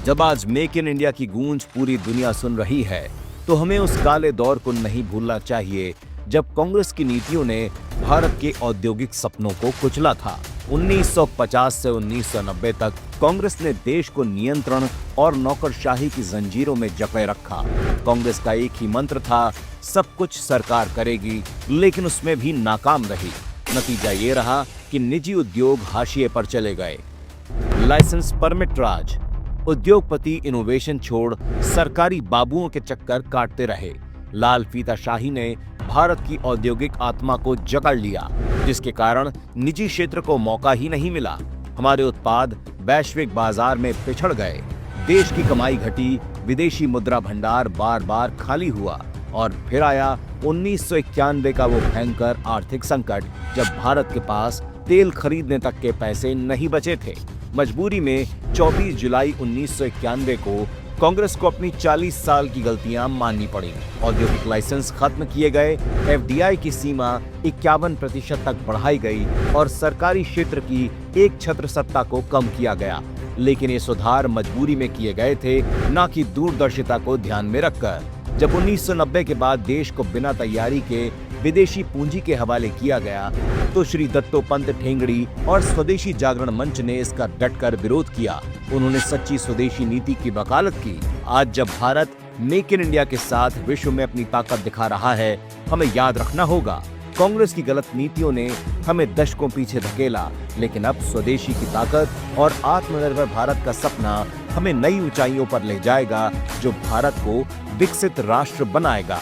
जब आज make in India की गूंज पूरी दुनिया सुन रही है, तो हमें उस काले दौर को नहीं भूलना चाहिए जब कांग्रेस की नीतियों ने भारत के औद्योगिक सपनों को कुचला था। 1950 से 1990 तक कांग्रेस ने देश को नियंत्रण और नौकरशाही की जंजीरों में जकड़े रखा। कांग्रेस का एक ही मंत्र था, सब कुछ सरकार करेगी, लेकिन उसमें भी नाकाम रही। नतीजा ये रहा कि निजी उद्योग हाशिए पर चले गए। लाइसेंस परमिट राज, उद्योगपति इनोवेशन छोड़ सरकारी बाबुओं के चक्कर काटते रहे। लाल फीताशाही ने भारत की औद्योगिक आत्मा को जकड़ लिया, जिसके कारण निजी क्षेत्र को मौका ही नहीं मिला। हमारे उत्पाद वैश्विक बाजार में पिछड़ गए, देश की कमाई घटी, विदेशी मुद्रा भंडार बार बार खाली हुआ और फिर आया 1991 का वो भयंकर आर्थिक संकट, जब भारत के पास तेल खरीदने तक के पैसे नहीं बचे थे। मजबूरी में 24 जुलाई 1991 को कांग्रेस को अपनी 40 साल की गलतियां माननी पड़ी। औद्योगिक लाइसेंस खत्म किए गए, एफडीआई की सीमा 51% तक बढ़ाई गई और सरकारी क्षेत्र की एक छत्र सत्ता को कम किया गया। लेकिन ये सुधार मजबूरी में किए गए थे, न कि दूरदर्शिता को ध्यान में रखकर। जब 1990 के बाद देश को बिना तैयारी के विदेशी पूंजी के हवाले किया गया, तो श्री दत्तोपंत ठेंगड़ी और स्वदेशी जागरण मंच ने इसका डटकर विरोध किया। उन्होंने सच्ची स्वदेशी नीति की वकालत की। आज जब भारत मेक इन इंडिया के साथ विश्व में अपनी ताकत दिखा रहा है, हमें याद रखना होगा, कांग्रेस की गलत नीतियों ने हमें दशकों पीछे धकेला, लेकिन अब स्वदेशी की ताकत और आत्मनिर्भर भारत का सपना हमें नई ऊंचाइयों पर ले जाएगा, जो भारत को विकसित राष्ट्र बनाएगा।